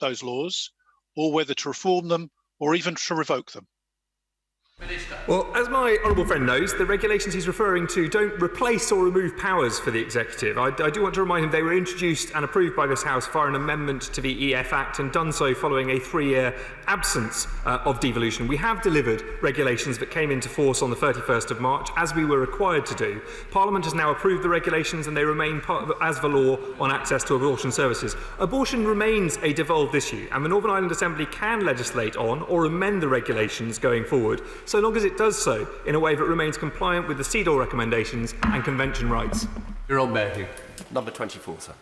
those laws, or whether to reform them or even to revoke them. Well, as my honourable friend knows, the regulations he's referring to don't replace or remove powers for the executive. I do want to remind him they were introduced and approved by this House via an amendment to the EF Act, and done so following a 3-year absence of devolution. We have delivered regulations that came into force on the 31st of March, as we were required to do. Parliament has now approved the regulations, and they remain as the law on access to abortion services. Abortion remains a devolved issue, and the Northern Ireland Assembly can legislate on or amend the regulations going forward, so long as it does so in a way that remains compliant with the CEDAW recommendations and convention rights. You're on, Mayor. Number 24, sir.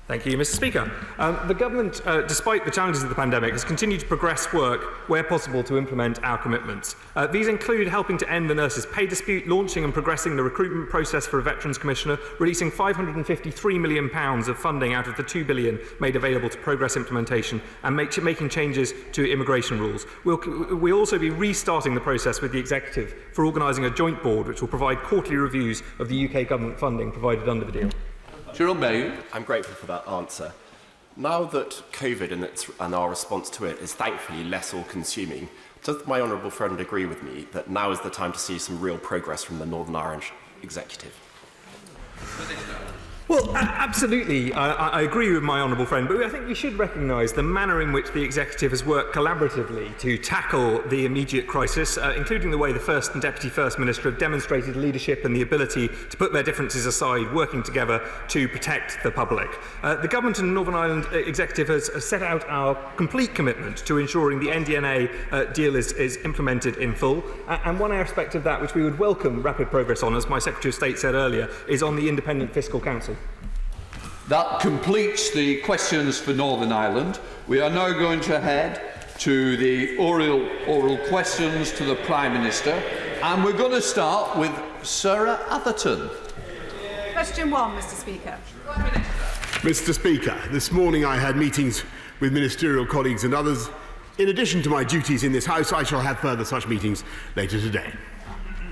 Thank you, Mr. Speaker. The Government, despite the challenges of the pandemic, has continued to progress work where possible to implement our commitments. These include helping to end the nurses' pay dispute, launching and progressing the recruitment process for a Veterans Commissioner, releasing £553 million of funding out of the £2 billion made available to progress implementation, and making changes to immigration rules. We'll also be restarting the process with the Executive for organising a joint board which will provide quarterly reviews of the UK Government funding provided under the deal. I'm grateful for that answer. Now that COVID and our response to it is thankfully less all-consuming, does my honourable friend agree with me that now is the time to see some real progress from the Northern Irish Executive? Well, absolutely, I agree with my honourable friend, but I think we should recognise the manner in which the Executive has worked collaboratively to tackle the immediate crisis, including the way the First and Deputy First Minister have demonstrated leadership and the ability to put their differences aside, working together to protect the public. The Government and Northern Ireland Executive has set out our complete commitment to ensuring the NDNA deal is implemented in full, and one aspect of that which we would welcome rapid progress on, as my Secretary of State said earlier, is on the Independent Fiscal Council. That completes the questions for Northern Ireland. We are now going to head to the oral questions to the Prime Minister, and we're going to start with Sarah Atherton. Question 1, Mr. Speaker. Mr. Speaker, this morning I had meetings with ministerial colleagues and others. In addition to my duties in this House, I shall have further such meetings later today.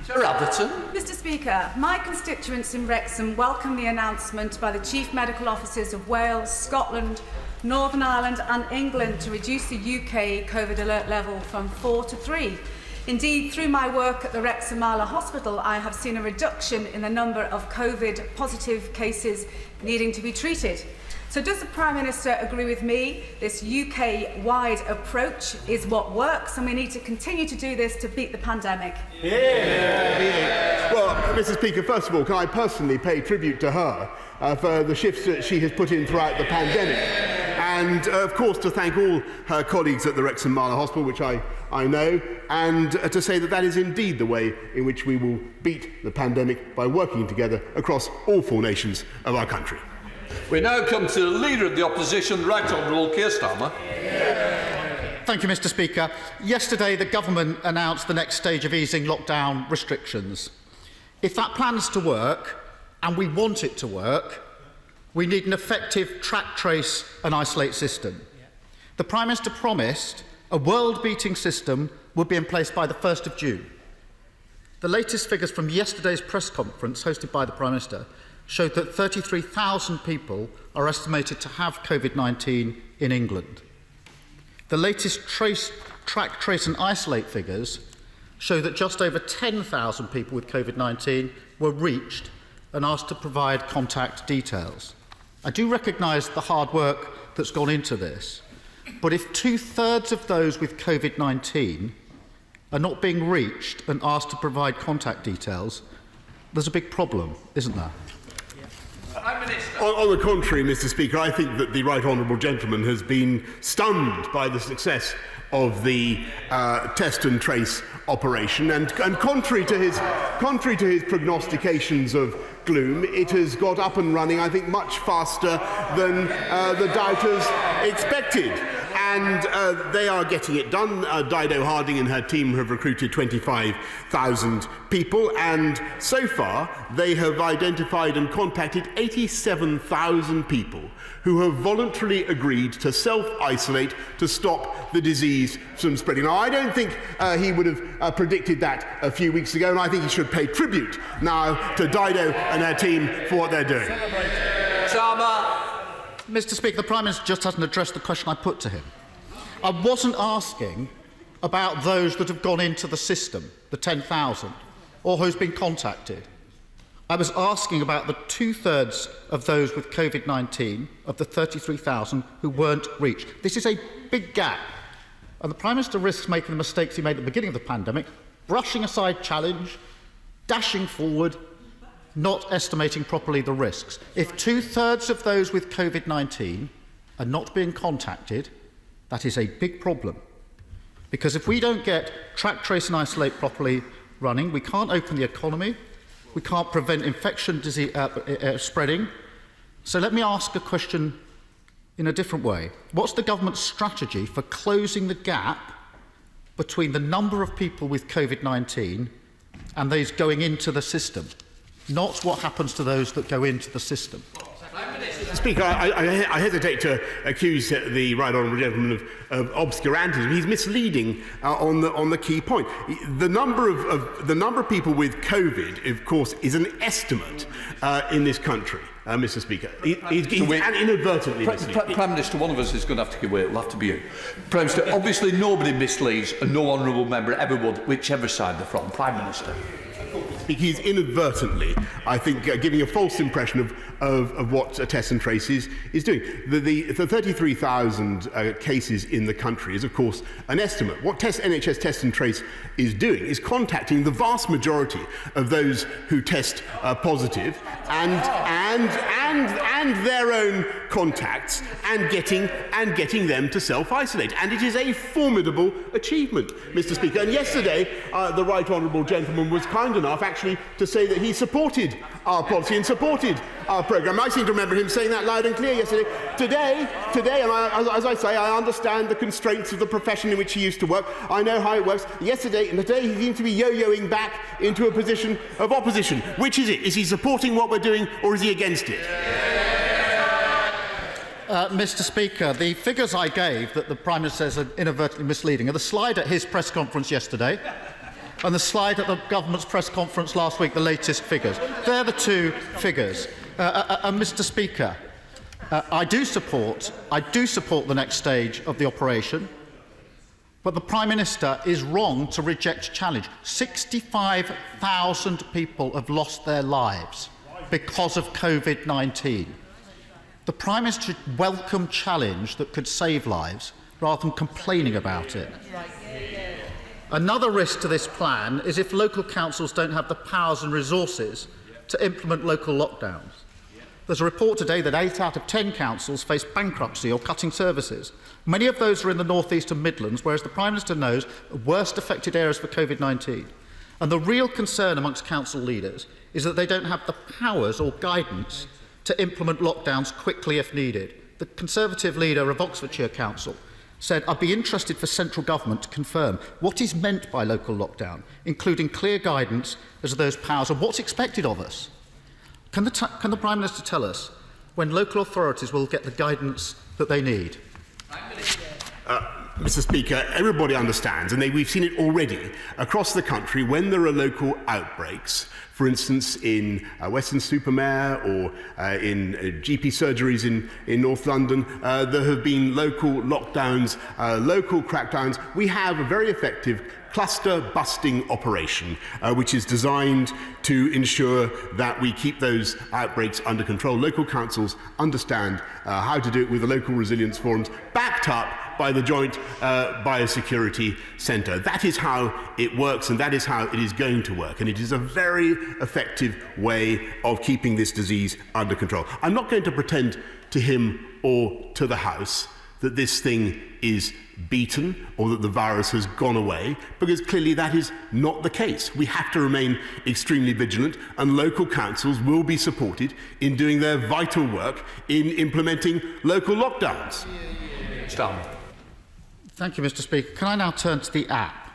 Sarah Atherton. Mr. Speaker, my constituents in Wrexham welcome the announcement by the Chief Medical Officers of Wales, Scotland, Northern Ireland and England to reduce the UK COVID alert level from 4 to 3. Indeed, through my work at the Wrexham Marlow Hospital, I have seen a reduction in the number of COVID-positive cases needing to be treated. So does the Prime Minister agree with me this UK-wide approach is what works, and we need to continue to do this to beat the pandemic? Yeah. Well, Mr. Speaker, first of all, can I personally pay tribute to her for the shifts that she has put in throughout the pandemic, and of course to thank all her colleagues at the Wrexham Marlow Hospital, which I know, and to say that that is indeed the way in which we will beat the pandemic, by working together across all 4 nations of our country. We now come to the Leader of the Opposition, the Right Honourable Keir Starmer. Thank you, Mr. Speaker. Yesterday, the Government announced the next stage of easing lockdown restrictions. If that plan's to work, and we want it to work, we need an effective track, trace and isolate system. The Prime Minister promised a world-beating system would be in place by the 1st of June. The latest figures from yesterday's press conference hosted by the Prime Minister showed that 33,000 people are estimated to have COVID-19 in England. The latest track, trace and isolate figures show that just over 10,000 people with COVID-19 were reached and asked to provide contact details. I do recognise the hard work that's gone into this, but if 2/3 of those with COVID-19 are not being reached and asked to provide contact details, there's a big problem, isn't there? On the contrary, Mr. Speaker, I think that the Right Honourable Gentleman has been stunned by the success of the test and trace operation, and contrary to his prognostications of gloom, it has got up and running, I think, much faster than the doubters expected. And they are getting it done. Dido Harding and her team have recruited 25,000 people, and so far they have identified and contacted 87,000 people who have voluntarily agreed to self-isolate to stop the disease from spreading. Now, I don't think he would have predicted that a few weeks ago, and I think he should pay tribute now to Dido and her team for what they're doing. Mr. Speaker, the Prime Minister just hasn't addressed the question I put to him. I wasn't asking about those that have gone into the system, the 10,000, or who's been contacted. I was asking about the two-thirds of those with COVID-19, of the 33,000 who weren't reached. This is a big gap, and the Prime Minister risks making the mistakes he made at the beginning of the pandemic, brushing aside challenge, dashing forward, not estimating properly the risks. If two-thirds of those with COVID-19 are not being contacted, that is a big problem. Because if we don't get track, trace and isolate properly running, we can't open the economy, we can't prevent infection disease, spreading. So let me ask a question in a different way. What's the government's strategy for closing the gap between the number of people with COVID-19 and those going into the system? Not what happens to those that go into the system. Speaker, I hesitate to accuse the right honourable gentleman of obscurantism. He's misleading on the key point. The number of people with COVID, of course, is an estimate in this country, Mr. Speaker. He's inadvertently misleading. Prime Minister, one of us is going to have to give way. It'll have to be you. Prime Minister, obviously nobody misleads, and no honourable member ever would, whichever side they're from. Prime Minister. He's inadvertently, I think, giving a false impression of what Test and Trace is doing. The 33,000 cases in the country is, of course, an estimate. What NHS Test and Trace is doing is contacting the vast majority of those who test positive and their own contacts and getting them to self-isolate. And it is a formidable achievement, Mr. Speaker. And yesterday, the right honourable gentleman was kind enough actually to say that he supported our policy and supported our programme. I seem to remember him saying that loud and clear yesterday. Today, and as I say, I understand the constraints of the profession in which he used to work. I know how it works. Yesterday and today, he seems to be yo-yoing back into a position of opposition. Which is it? Is he supporting what we're doing, or is he against it? Mr. Speaker, the figures I gave that the Prime Minister says are inadvertently misleading are the slide at his press conference yesterday and the slide at the government's press conference last week, the latest figures. They're the two figures. Mr. Speaker, I do support the next stage of the operation, but the Prime Minister is wrong to reject challenge. 65,000 people have lost their lives because of COVID-19. The Prime Minister should welcome challenge that could save lives rather than complaining about it. Another risk to this plan is if local councils don't have the powers and resources to implement local lockdowns. There's a report today that 8 out of 10 councils face bankruptcy or cutting services. Many of those are in the North East and Midlands, whereas the Prime Minister knows the worst affected areas for COVID-19. And the real concern amongst council leaders is that they don't have the powers or guidance to implement lockdowns quickly if needed. The Conservative leader of Oxfordshire Council said, "I'd be interested for central government to confirm what is meant by local lockdown, including clear guidance as to those powers and what's expected of us." Can the Prime Minister tell us when local authorities will get the guidance that they need? Mr. Speaker, everybody understands, and we've seen it already across the country, when there are local outbreaks, for instance in Weston-super-Mare or in GP surgeries in North London, there have been local lockdowns, local crackdowns. We have a very effective cluster-busting operation, which is designed to ensure that we keep those outbreaks under control. Local councils understand how to do it with the local resilience forums, backed up by the Joint Biosecurity Centre. That is how it works, and that is how it is going to work. And it is a very effective way of keeping this disease under control. I'm not going to pretend to him or to the House that this thing is beaten or that the virus has gone away, because clearly that is not the case. We have to remain extremely vigilant, and local councils will be supported in doing their vital work in implementing local lockdowns. Starmar. Thank you, Mr. Speaker. Can I now turn to the app?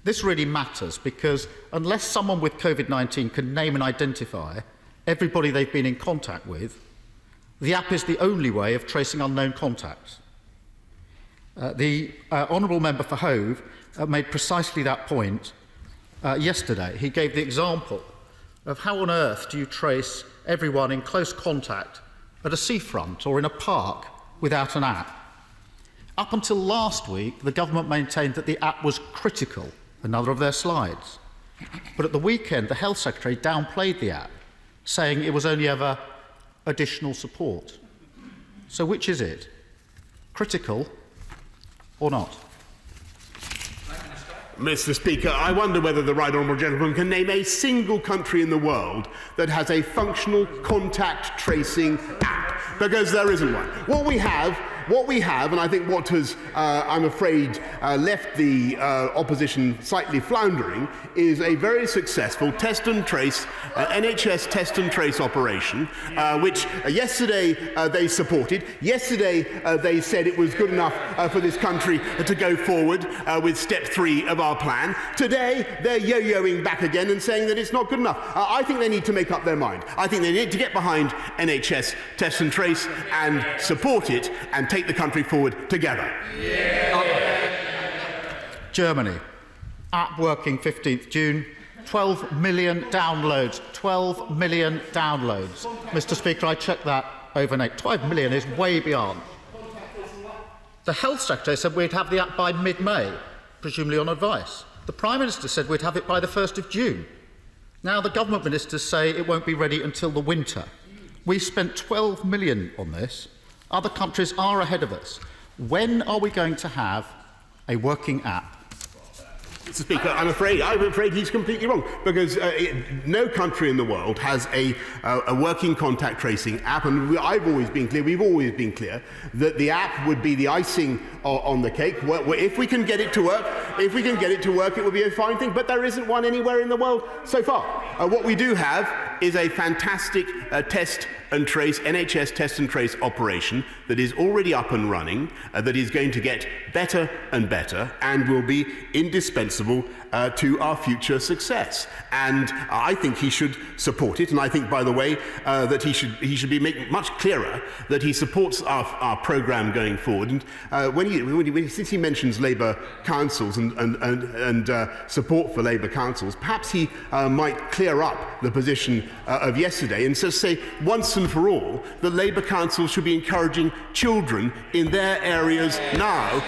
This really matters because unless someone with COVID-19 can name and identify everybody they've been in contact with, the app is the only way of tracing unknown contacts. The Honourable Member for Hove made precisely that point yesterday. He gave the example of how on earth do you trace everyone in close contact at a seafront or in a park without an app. Up until last week, the government maintained that the app was critical, another of their slides. But at the weekend, the Health Secretary downplayed the app, saying it was only ever additional support. So which is it? Critical or not? Mr. Speaker, I wonder whether the right honourable gentleman can name a single country in the world that has a functional contact tracing app, because there isn't one. What we have, and I think what has, I'm afraid, left the opposition slightly floundering, is a very successful test and trace, NHS test and trace operation, which yesterday they supported. Yesterday they said it was good enough for this country to go forward with step 3 of our plan. Today they're yo-yoing back again and saying that it's not good enough. I think they need to make up their mind. I think they need to get behind NHS test and trace and support it and take the country forward together. Germany. App working 15th June. 12 million downloads. 12 million downloads. Mr. Speaker, I checked that overnight. 12 million is way beyond. The Health Secretary said we'd have the app by mid-May, presumably on advice. The Prime Minister said we'd have it by the 1st of June. Now the government ministers say it won't be ready until the winter. We spent 12 million on this. Other countries are ahead of us. When are we going to have a working app? Mr. Speaker, I'm afraid he's completely wrong, because no country in the world has a working contact tracing app, and we've always been clear that the app would be the icing on the cake. If we can get it to work, it would be a fine thing, but there isn't one anywhere in the world so far. What we do have is a fantastic test and trace, NHS test and trace operation that is already up and running, that is going to get better and better and will be indispensable to our future success. And I think he should support it, and I think, by the way, that he should be making much clearer that he supports our programme going forward. And since he mentions Labour councils and support for Labour councils, perhaps he might clear up the position of yesterday and so say once and for all that Labour councils should be encouraging children in their areas now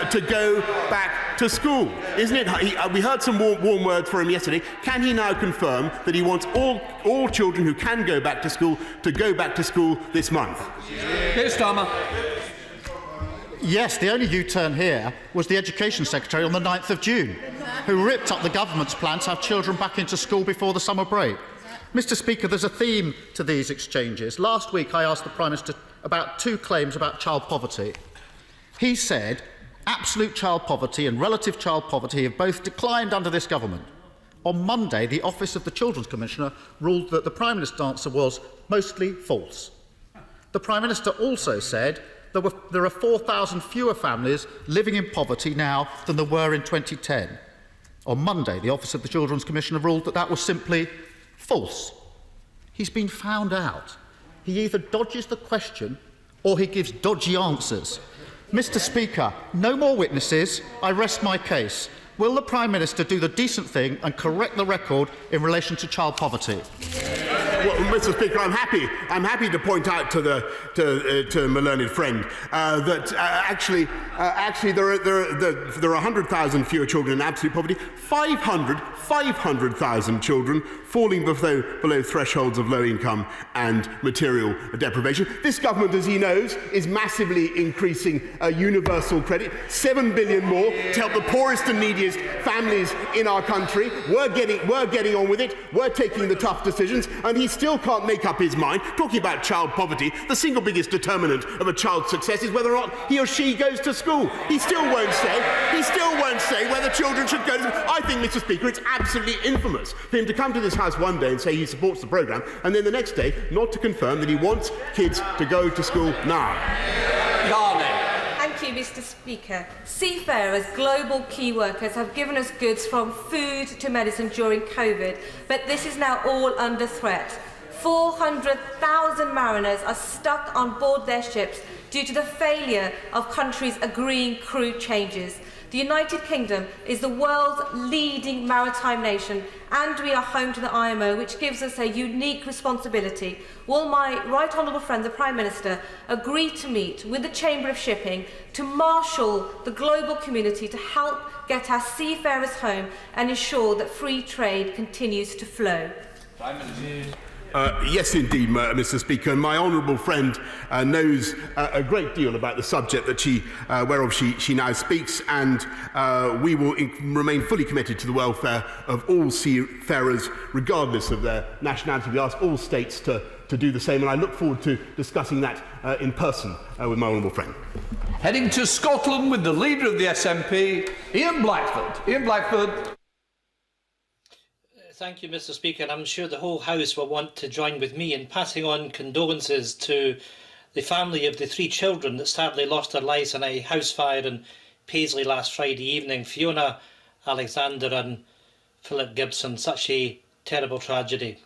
to go back to school. Isn't it? We heard some warm words for him yesterday. Can he now confirm that he wants all children who can go back to school to go back to school this month? Keir Starmer. Yes, the only U-turn here was the Education Secretary on the 9th of June, who ripped up the government's plan to have children back into school before the summer break. Mr. Speaker, there's a theme to these exchanges. Last week I asked the Prime Minister about 2 claims about child poverty. He said absolute child poverty and relative child poverty have both declined under this government. On Monday, the Office of the Children's Commissioner ruled that the Prime Minister's answer was mostly false. The Prime Minister also said there are 4,000 fewer families living in poverty now than there were in 2010. On Monday, the Office of the Children's Commissioner ruled that that was simply false. He's been found out. He either dodges the question or he gives dodgy answers. Mr. Speaker, no more witnesses. I rest my case. Will the Prime Minister do the decent thing and correct the record in relation to child poverty? Well, Mr. Speaker, I'm happy to point out to my learned friend that actually there are 100,000 fewer children in absolute poverty, 500,000 children falling below thresholds of low income and material deprivation. This government, as he knows, is massively increasing universal credit, 7 billion more to help the poorest and neediest families in our country. We're getting on with it. We're taking the tough decisions, and he still can't make up his mind. Talking about child poverty, the single biggest determinant of a child's success is whether or not he or she goes to school. He still won't say whether children should go to school. I think, Mr. Speaker, it's absolutely infamous for him to come to this House one day and say he supports the programme, and then the next day not to confirm that he wants kids to go to school now. Thank you, Mr. Speaker. Seafarers, global key workers, have given us goods from food to medicine during COVID, but this is now all under threat. 400,000 mariners are stuck on board their ships due to the failure of countries agreeing crew changes. The United Kingdom is the world's leading maritime nation, and we are home to the IMO, which gives us a unique responsibility. Will my right honourable friend, the Prime Minister, agree to meet with the Chamber of Shipping to marshal the global community to help get our seafarers home and ensure that free trade continues to flow? Prime Minister. Yes, indeed, Mr. Speaker. And my honourable friend knows a great deal about the subject that whereof she now speaks, and we will remain fully committed to the welfare of all seafarers, regardless of their nationality. We ask all states to do the same, and I look forward to discussing that in person with my honourable friend. Heading to Scotland with the leader of the SNP, Ian Blackford. Ian Blackford. Thank you, Mr. Speaker, and I'm sure the whole House will want to join with me in passing on condolences to the family of the 3 children that sadly lost their lives in a house fire in Paisley last Friday evening. Fiona, Alexander and Philip Gibson. Such a terrible tragedy.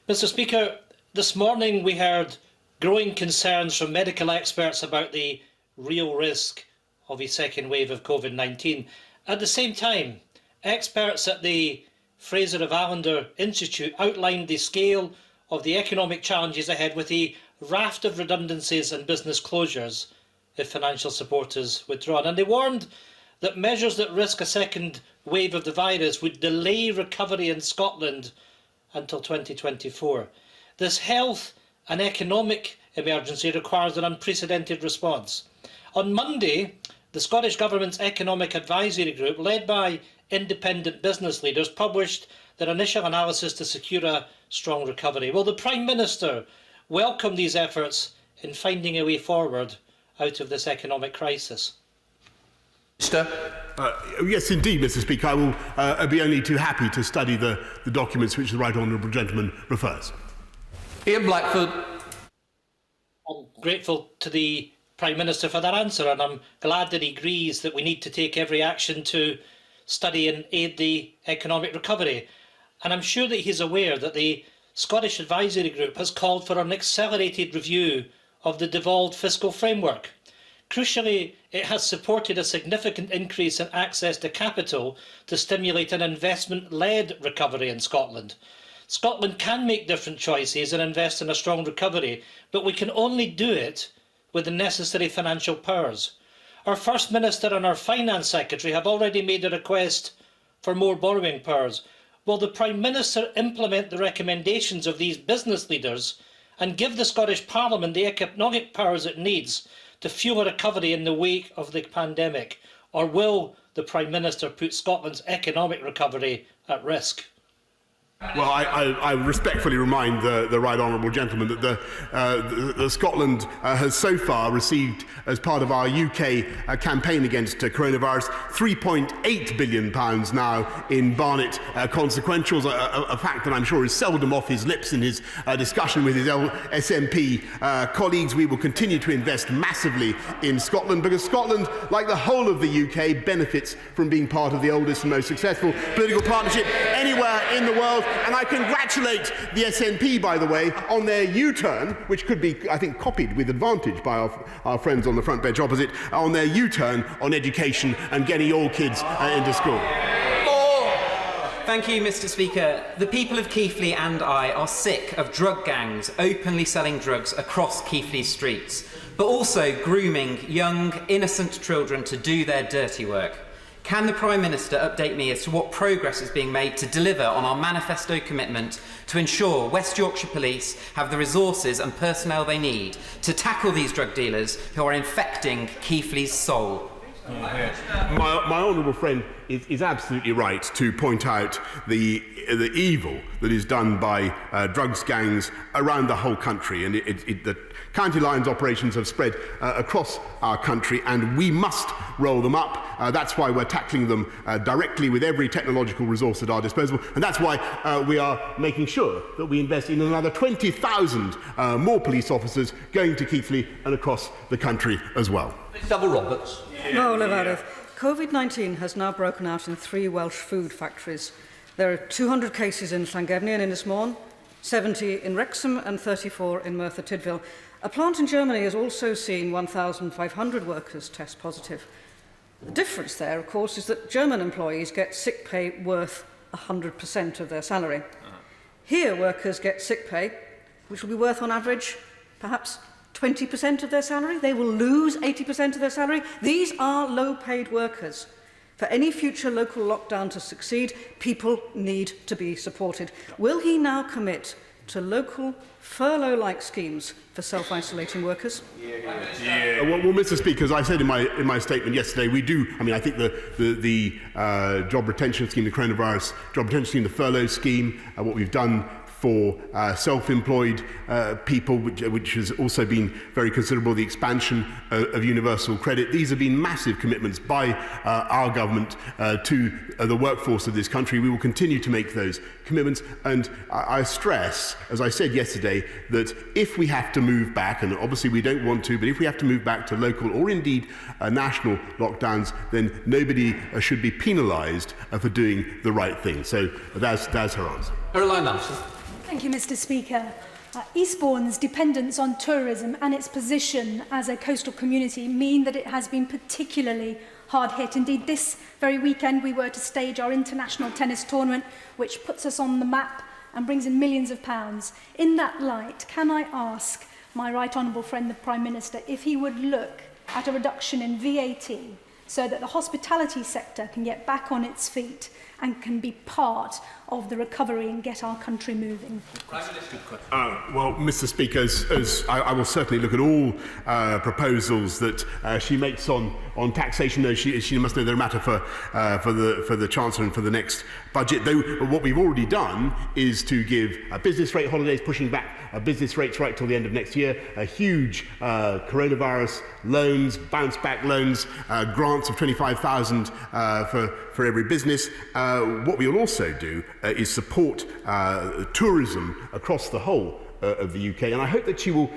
Mr. Speaker, this morning we heard growing concerns from medical experts about the real risk of a second wave of COVID-19. At the same time, experts at the Fraser of Allender Institute outlined the scale of the economic challenges ahead with a raft of redundancies and business closures if financial support is withdrawn. And they warned that measures that risk a second wave of the virus would delay recovery in Scotland until 2024. This health and economic emergency requires an unprecedented response. On Monday, the Scottish Government's Economic Advisory Group, led by independent business leaders, published their initial analysis to secure a strong recovery. Will the Prime Minister welcome these efforts in finding a way forward out of this economic crisis? Yes, indeed, Mr. Speaker. I will be only too happy to study the documents which the right honourable gentleman refers. Ian Blackford. I'm grateful to the Prime Minister for that answer, and I'm glad that he agrees that we need to take every action to study and aid the economic recovery. And I'm sure that he's aware that the Scottish Advisory Group has called for an accelerated review of the devolved fiscal framework. Crucially, it has supported a significant increase in access to capital to stimulate an investment-led recovery in Scotland. Scotland can make different choices and invest in a strong recovery, but we can only do it with the necessary financial powers. Our First Minister and our Finance Secretary have already made a request for more borrowing powers. Will the Prime Minister implement the recommendations of these business leaders and give the Scottish Parliament the economic powers it needs to fuel a recovery in the wake of the pandemic? Or will the Prime Minister put Scotland's economic recovery at risk? Well, I respectfully remind the right honourable gentleman that the Scotland has so far received, as part of our UK campaign against coronavirus, £3.8 billion now in Barnett consequentials, a fact that I'm sure is seldom off his lips in his discussion with his SNP colleagues. We will continue to invest massively in Scotland because Scotland, like the whole of the UK, benefits from being part of the oldest and most successful political partnership anywhere in the world. And I congratulate the SNP, by the way, on their U-turn, which could be, I think, copied with advantage by our friends on the front bench opposite, on their U-turn on education and getting all kids into school. Thank you, Mr. Speaker. The people of Keighley and I are sick of drug gangs openly selling drugs across Keighley's streets, but also grooming young, innocent children to do their dirty work. Can the Prime Minister update me as to what progress is being made to deliver on our manifesto commitment to ensure West Yorkshire Police have the resources and personnel they need to tackle these drug dealers who are infecting Keighley's soul? My honourable friend is absolutely right to point out the evil that is done by drugs gangs around the whole country, and the County Lines operations have spread across our country, and we must roll them up. That's why we're tackling them directly with every technological resource at our disposal, and that's why we are making sure that we invest in another 20,000 more police officers going to Keighley and across the country as well. Double Roberts. No, Levarif. COVID-19 has now broken out in 3 Welsh food factories. There are 200 cases in Llangefni and Ynys Môn, 70 in Wrexham and 34 in Merthyr Tydfil. A plant in Germany has also seen 1,500 workers test positive. The difference there, of course, is that German employees get sick pay worth 100% of their salary. Here, workers get sick pay, which will be worth, on average, perhaps 20% of their salary. They will lose 80% of their salary. These are low-paid workers. For any future local lockdown to succeed, people need to be supported. Will he now commit to local furlough-like schemes for self-isolating workers? Well, Mr. Speaker, as I said in my statement yesterday, we do. I mean, I think the job retention scheme, the coronavirus job retention scheme, the furlough scheme, what we've done for self-employed people, which has also been very considerable, the expansion of universal credit. These have been massive commitments by our government to the workforce of this country. We will continue to make those commitments, and I stress, as I said yesterday, that if we have to move back, and obviously we don't want to, but if we have to move back to local or indeed national lockdowns, then nobody should be penalised for doing the right thing. So that's her answer. Caroline Nansen. Thank you, Mr. Speaker. Eastbourne's dependence on tourism and its position as a coastal community mean that it has been particularly hard hit. Indeed, this very weekend we were to stage our international tennis tournament, which puts us on the map and brings in millions of pounds. In that light, can I ask my right honourable friend, the Prime Minister, if he would look at a reduction in VAT so that the hospitality sector can get back on its feet and can be part of the recovery and get our country moving? Well, Mr. Speaker, as I will certainly look at all proposals that she makes on taxation. No, she must know they're a matter for the Chancellor and for the next budget. Though what we've already done is to give business rate holidays, pushing back business rates right till the end of next year, a huge coronavirus loans, bounce back loans, grants of 25,000 for every business. What we will also do is support tourism across the whole of the UK, and I hope that she will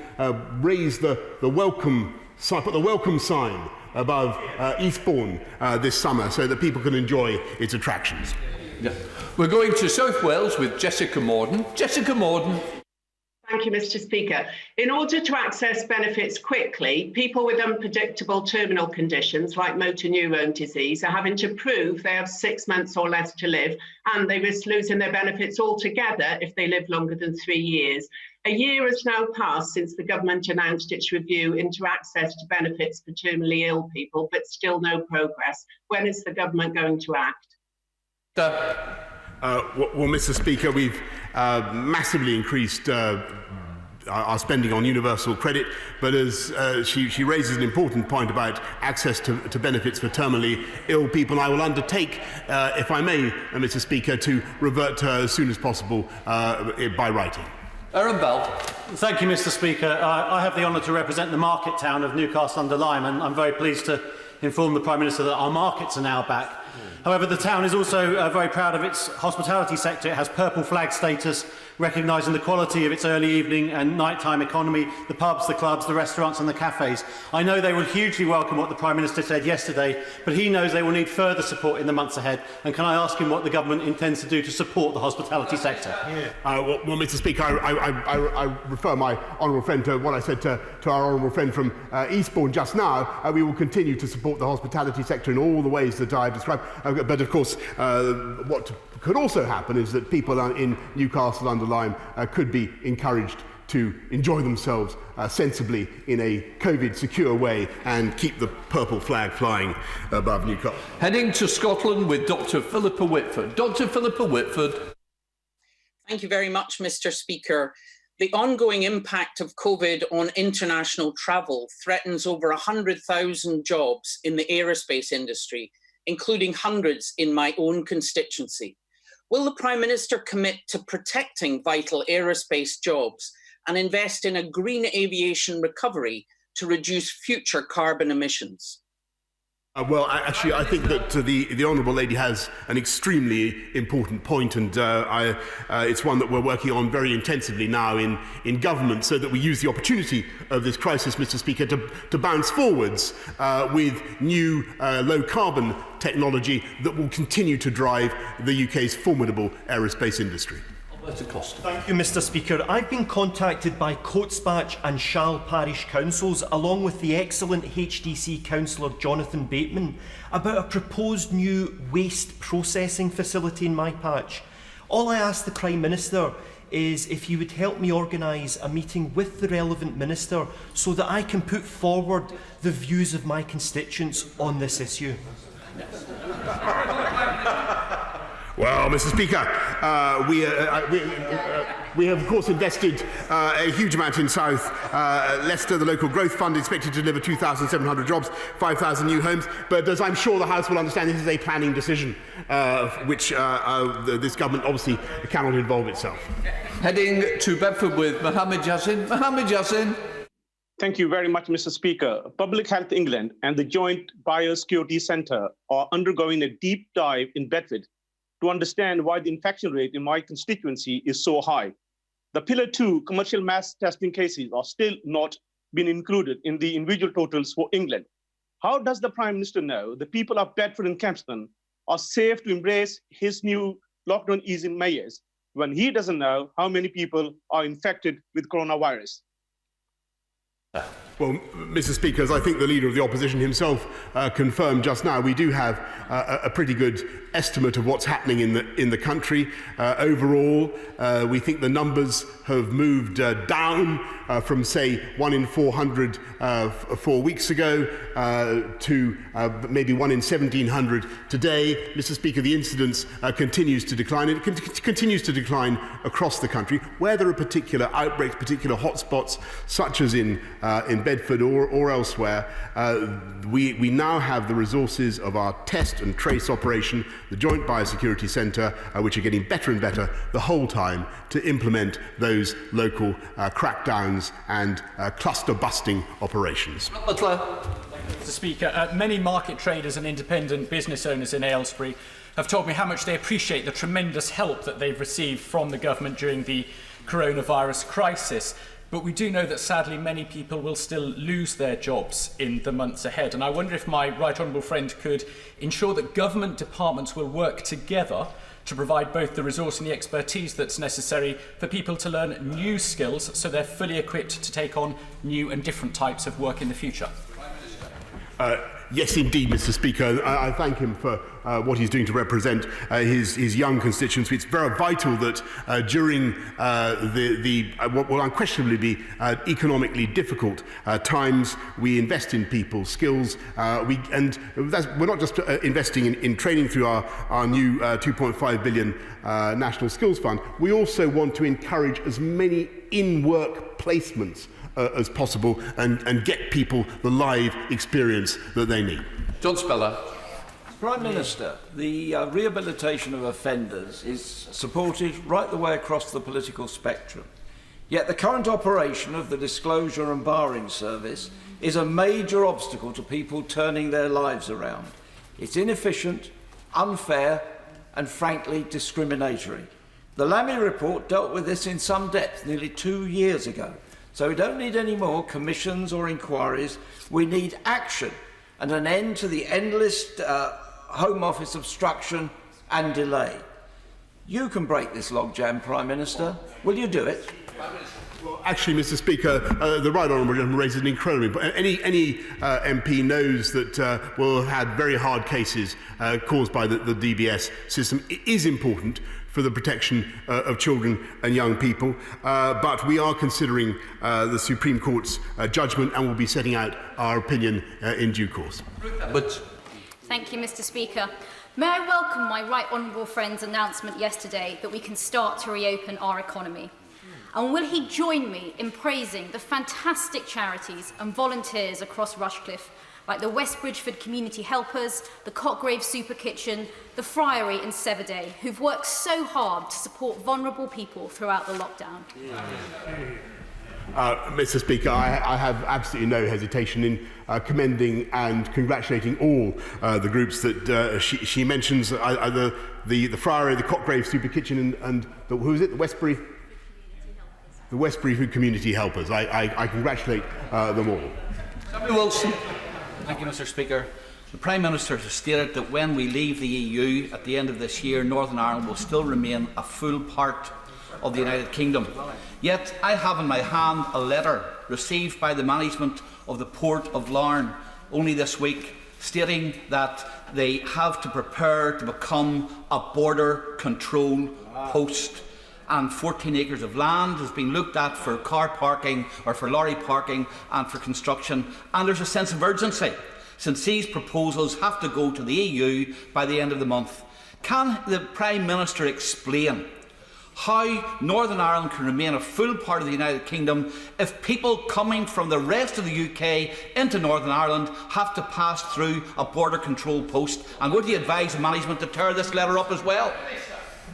raise the welcome sign, put the welcome sign above Eastbourne this summer, so that people can enjoy its attractions. Yeah. We're going to South Wales with Jessica Morden. Jessica Morden. Thank you, Mr. Speaker. In order to access benefits quickly, people with unpredictable terminal conditions like motor neurone disease are having to prove they have 6 months or less to live, and they risk losing their benefits altogether if they live longer than 3 years. A year has now passed since the government announced its review into access to benefits for terminally ill people, but still no progress. When is the government going to act? Well, Mr. Speaker, we've massively increased our spending on universal credit, but as she raises an important point about access to benefits for terminally ill people, I will undertake, if I may, Mr. Speaker, to revert to her as soon as possible by writing. Aaron Bell. Thank you, Mr. Speaker. I have the honour to represent the market town of Newcastle-under-Lyme, and I'm very pleased to inform the Prime Minister that our markets are now back. However, the town is also very proud of its hospitality sector. It has purple flag status, recognising the quality of its early evening and nighttime economy, the pubs, the clubs, the restaurants and the cafes. I know they will hugely welcome what the Prime Minister said yesterday, but he knows they will need further support in the months ahead. And can I ask him what the government intends to do to support the hospitality sector? Well, Mr. Speaker, I refer my honourable friend to what I said to our honourable friend from Eastbourne just now. We will continue to support the hospitality sector in all the ways that I described. But of course, what could also happen is that people in Newcastle-under-Lyme could be encouraged to enjoy themselves sensibly in a COVID-secure way and keep the purple flag flying above Newcastle. Heading to Scotland with Dr. Philippa Whitford. Dr. Philippa Whitford. Thank you very much, Mr. Speaker. The ongoing impact of COVID on international travel threatens over 100,000 jobs in the aerospace industry, including hundreds in my own constituency. Will the Prime Minister commit to protecting vital aerospace jobs and invest in a green aviation recovery to reduce future carbon emissions? Well, actually, I think that the Honourable Lady has an extremely important point, and it's one that we're working on very intensively now in government, so that we use the opportunity of this crisis, Mr. Speaker, to bounce forwards with new low-carbon technology that will continue to drive the UK's formidable aerospace industry. Thank you, Mr Speaker. I've been contacted by Coatesbatch and Shall Parish Councils, along with the excellent HDC councillor Jonathan Bateman, about a proposed new waste processing facility in my patch. All I ask the Prime Minister is if he would help me organise a meeting with the relevant minister so that I can put forward the views of my constituents on this issue. Well, Mr Speaker, we have, of course, invested a huge amount in South Leicester. The Local Growth Fund is expected to deliver 2,700 jobs, 5,000 new homes. But as I'm sure the House will understand, this is a planning decision, which this government obviously cannot involve itself. Heading to Bedford with Mohammed Yassin. Mohammed Yassin. Thank you very much, Mr Speaker. Public Health England and the Joint Biosecurity Centre are undergoing a deep dive in Bedford to understand why the infection rate in my constituency is so high. The Pillar 2 commercial mass testing cases are still not being included in the individual totals for England. How does the Prime Minister know the people of Bedford and Kempston are safe to embrace his new lockdown easing measures when he doesn't know how many people are infected with coronavirus? Well, Mr Speaker, as I think the Leader of the Opposition himself confirmed just now, we do have a pretty good estimate of what's happening in the country. Overall, we think the numbers have moved down from, say, 1 in 400 4 weeks ago to maybe 1 in 1,700 today. Mr Speaker, the incidence continues to decline. It continues to decline across the country. Where there are particular outbreaks, particular hotspots, such as in Bedford or elsewhere, we now have the resources of our test and trace operation, the Joint Biosecurity Centre, which are getting better and better the whole time to implement those local crackdowns and cluster-busting operations. Mr Speaker, many market traders and independent business owners in Aylesbury have told me how much they appreciate the tremendous help that they've received from the government during the coronavirus crisis. But we do know that, sadly, many people will still lose their jobs in the months ahead. And I wonder if my right honourable friend could ensure that government departments will work together to provide both the resource and the expertise that's necessary for people to learn new skills so they're fully equipped to take on new and different types of work in the future. Yes, indeed, Mr Speaker. I thank him for what he's doing to represent his young constituency. It's very vital that during what will unquestionably be economically difficult times, we invest in people's skills. We're not just investing in training through our new £2.5 billion National Skills Fund. We also want to encourage as many in-work placements as possible and get people the live experience that they need. John Speller. Prime Minister, the rehabilitation of offenders is supported right the way across the political spectrum. Yet the current operation of the Disclosure and Barring Service is a major obstacle to people turning their lives around. It's inefficient, unfair and frankly discriminatory. The Lammy report dealt with this in some depth nearly 2 years ago. So we don't need any more commissions or inquiries. We need action and an end to the endless Home Office obstruction and delay. You can break this logjam, Prime Minister. Will you do it? Well, actually, Mr Speaker, the right honourable gentleman raises an incredibly important... Any MP knows that we'll have had very hard cases caused by the DBS system. It is important for the protection of children and young people, but we are considering the Supreme Court's judgment and will be setting out our opinion in due course. Thank you, Mr Speaker. May I welcome my right honourable friend's announcement yesterday that we can start to reopen our economy? And will he join me in praising the fantastic charities and volunteers across Rushcliffe, like the West Bridgeford Community Helpers, the Cotgrave Super Kitchen, the Friary and Severday, who've worked so hard to support vulnerable people throughout the lockdown? Mr Speaker, I have absolutely no hesitation in commending and congratulating all the groups that she mentions, the Friary, the Cotgrave Super Kitchen and who is it, the Westbury? The Westbury Community Helpers. I congratulate them all. Samuel Wilson. Thank you, Mr Speaker. The Prime Minister has stated that when we leave the EU at the end of this year, Northern Ireland will still remain a full part of the United Kingdom. Yet I have in my hand a letter received by the management of the Port of Larne only this week, stating that they have to prepare to become a border control post, and 14 acres of land has been looked at for car parking or for lorry parking and for construction, and there's a sense of urgency since these proposals have to go to the EU by the end of the month. Can the Prime Minister explain how Northern Ireland can remain a full part of the United Kingdom if people coming from the rest of the UK into Northern Ireland have to pass through a border control post? And would he advise management to tear this letter up as well?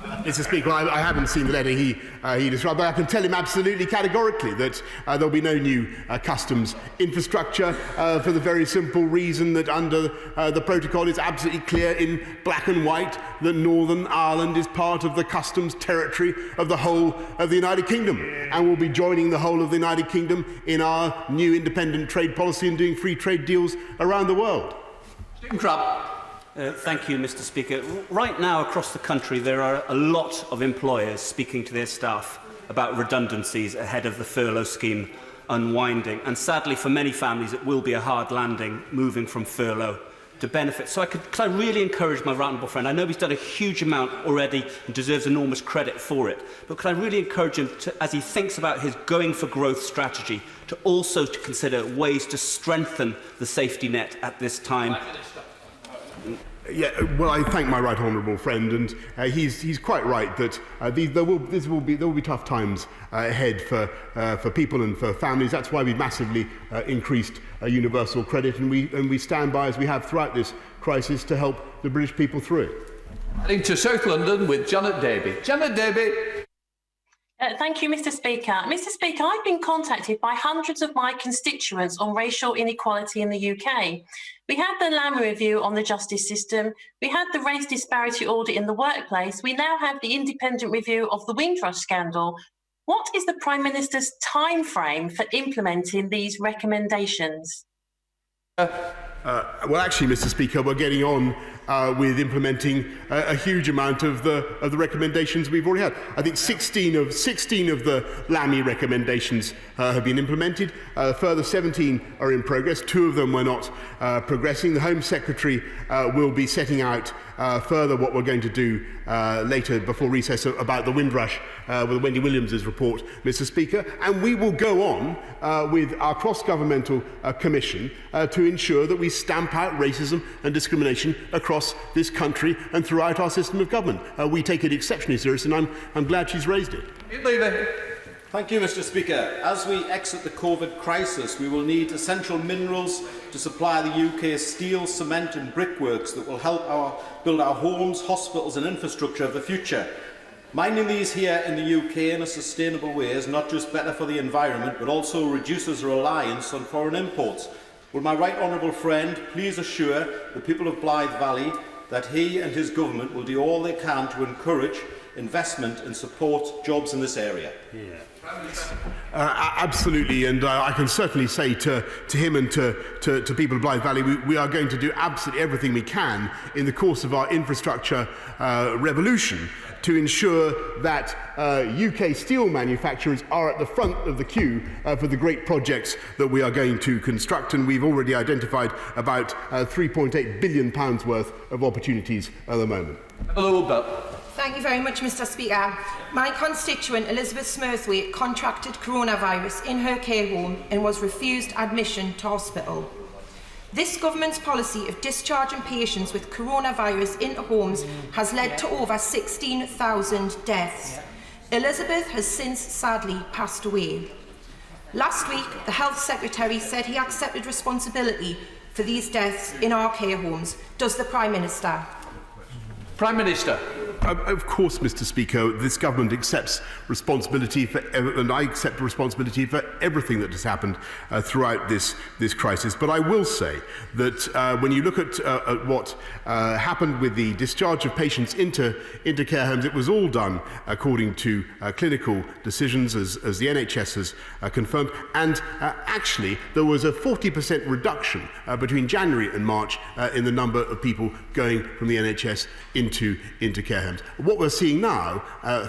Mr. Speaker, I haven't seen the letter he described, but I can tell him absolutely categorically that there will be no new customs infrastructure for the very simple reason that under the protocol it's absolutely clear in black and white that Northern Ireland is part of the customs territory of the whole of the United Kingdom and will be joining the whole of the United Kingdom in our new independent trade policy and doing free trade deals around the world. Stephen Crabb. Thank you, Mr. Speaker. Right now, across the country, there are a lot of employers speaking to their staff about redundancies ahead of the furlough scheme unwinding. And sadly, for many families, it will be a hard landing moving from furlough to benefit. So could I really encourage my right honourable friend? I know he's done a huge amount already and deserves enormous credit for it. But could I really encourage him, as he thinks about his going for growth strategy, to also consider ways to strengthen the safety net at this time? Yeah, well, I thank my right honourable friend, and he's quite right that there will be tough times ahead for people and for families. That's why we've massively increased universal credit, and we stand by, as we have throughout this crisis, to help the British people through it. Heading to South London with Janet Davey. Janet Davey. Thank you, Mr. Speaker. Mr. Speaker, I've been contacted by hundreds of my constituents on racial inequality in the UK. We had the Lamy review on the justice system. We had the race disparity audit in the workplace. We now have the independent review of the Windrush scandal. What is the Prime Minister's time frame for implementing these recommendations? Well, actually, Mr. Speaker, we're getting on with implementing a huge amount of the recommendations we've already had. I think 16 of the Lamy recommendations have been implemented. Further 17 are in progress. 2 of them were not progressing. The Home Secretary will be setting out further what we're going to do later before recess about the Windrush with Wendy Williams's report, Mr. Speaker. And we will go on with our cross-governmental commission to ensure that we stamp out racism and discrimination across this country and throughout our system of government. We take it exceptionally seriously, and I'm glad she's raised it. Thank you, Mr. Speaker. As we exit the COVID crisis, we will need essential minerals to supply the UK's steel, cement and brickworks that will help build our homes, hospitals and infrastructure of the future. Mining these here in the UK in a sustainable way is not just better for the environment, but also reduces reliance on foreign imports. Will my right honourable friend please assure the people of Blythe Valley that he and his government will do all they can to encourage investment and support jobs in this area? Absolutely, and I can certainly say to him and to people of Blythe Valley, we are going to do absolutely everything we can in the course of our infrastructure revolution to ensure that UK steel manufacturers are at the front of the queue for the great projects that we are going to construct, and we've already identified about £3.8 billion worth of opportunities at the moment. Thank you very much, Mr. Speaker. My constituent, Elizabeth Smurthwaite, contracted coronavirus in her care home and was refused admission to hospital. This government's policy of discharging patients with coronavirus into homes has led to over 16,000 deaths. Elizabeth has since sadly passed away. Last week, the Health Secretary said he accepted responsibility for these deaths in our care homes. Does the Prime Minister? Prime Minister. Of course, Mr. Speaker, this government accepts responsibility for, and I accept responsibility for everything that has happened throughout this crisis. But I will say that when you look at what happened with the discharge of patients into care homes, it was all done according to clinical decisions, as the NHS has confirmed. And actually, there was a 40% reduction between January and March in the number of people going from the NHS into care homes. terms. What we're seeing now,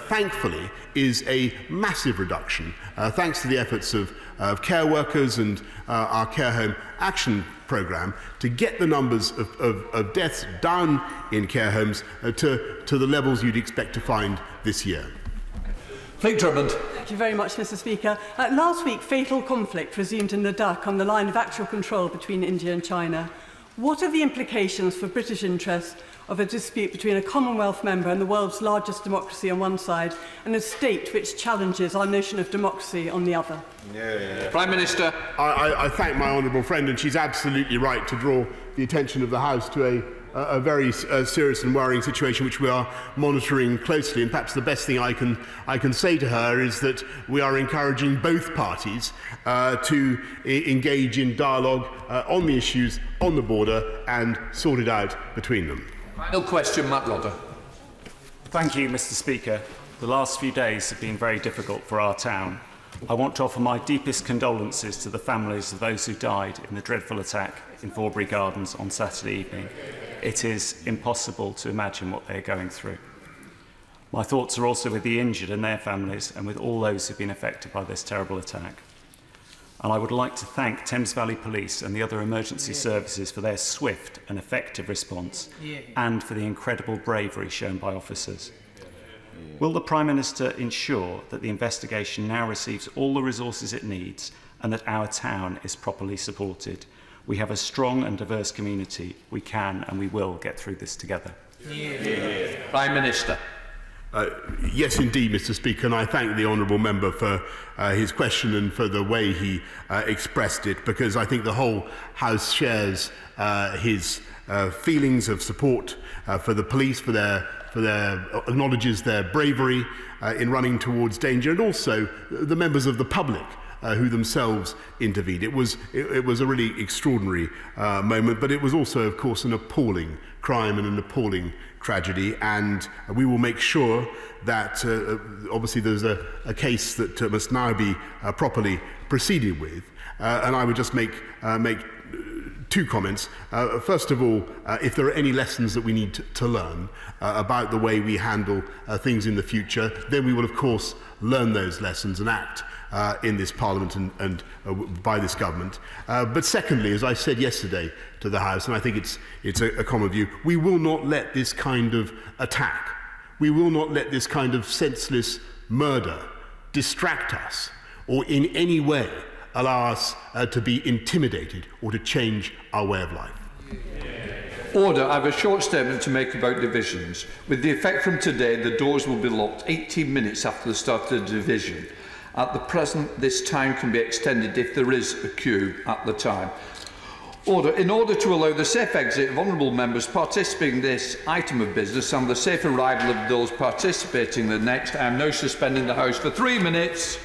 thankfully, is a massive reduction, thanks to the efforts of care workers and our care home action programme, to get the numbers of deaths down in care homes to the levels you'd expect to find this year. Thank you very much, Mr. Speaker. Last week, fatal conflict resumed in Ladakh on the line of actual control between India and China. What are the implications for British interests of a dispute between a Commonwealth member and the world's largest democracy on one side and a state which challenges our notion of democracy on the other? Prime Minister. I thank my honourable friend, and she's absolutely right to draw the attention of the House to a very serious and worrying situation which we are monitoring closely. And perhaps the best thing I can say to her is that we are encouraging both parties to engage in dialogue on the issues on the border and sort it out between them. Final question, Matt Rodder. Thank you, Mr. Speaker. The last few days have been very difficult for our town. I want to offer my deepest condolences to the families of those who died in the dreadful attack in Forbury Gardens on Saturday evening. It is impossible to imagine what they are going through. My thoughts are also with the injured and their families and with all those who have been affected by this terrible attack. And I would like to thank Thames Valley Police and the other emergency services for their swift and effective response and for the incredible bravery shown by officers. Will the Prime Minister ensure that the investigation now receives all the resources it needs and that our town is properly supported? We have a strong and diverse community. We can and we will get through this together. Prime Minister. Yes, indeed, Mr. Speaker, and I thank the honourable member for his question and for the way he expressed it, because I think the whole House shares his feelings of support for the police, for their acknowledges their bravery in running towards danger, and also the members of the public who themselves intervened. It was a really extraordinary moment, but it was also, of course, an appalling crime and an appalling tragedy, and we will make sure that obviously there's a case that must now be properly proceeded with, and I would just make two comments. First of all, if there are any lessons that we need to learn about the way we handle things in the future, then we will of course learn those lessons and act in this Parliament and by this government. But secondly, as I said yesterday to the House, and I think it's a common view, we will not let this kind of attack, we will not let this kind of senseless murder distract us or in any way allow us to be intimidated or to change our way of life. Order. I have a short statement to make about divisions. With the effect from today, the doors will be locked 18 minutes after the start of the division. At the present, this time can be extended if there is a queue at the time. Order. In order to allow the safe exit of honourable members participating in this item of business and the safe arrival of those participating in the next, I am now suspending the House for 3 minutes.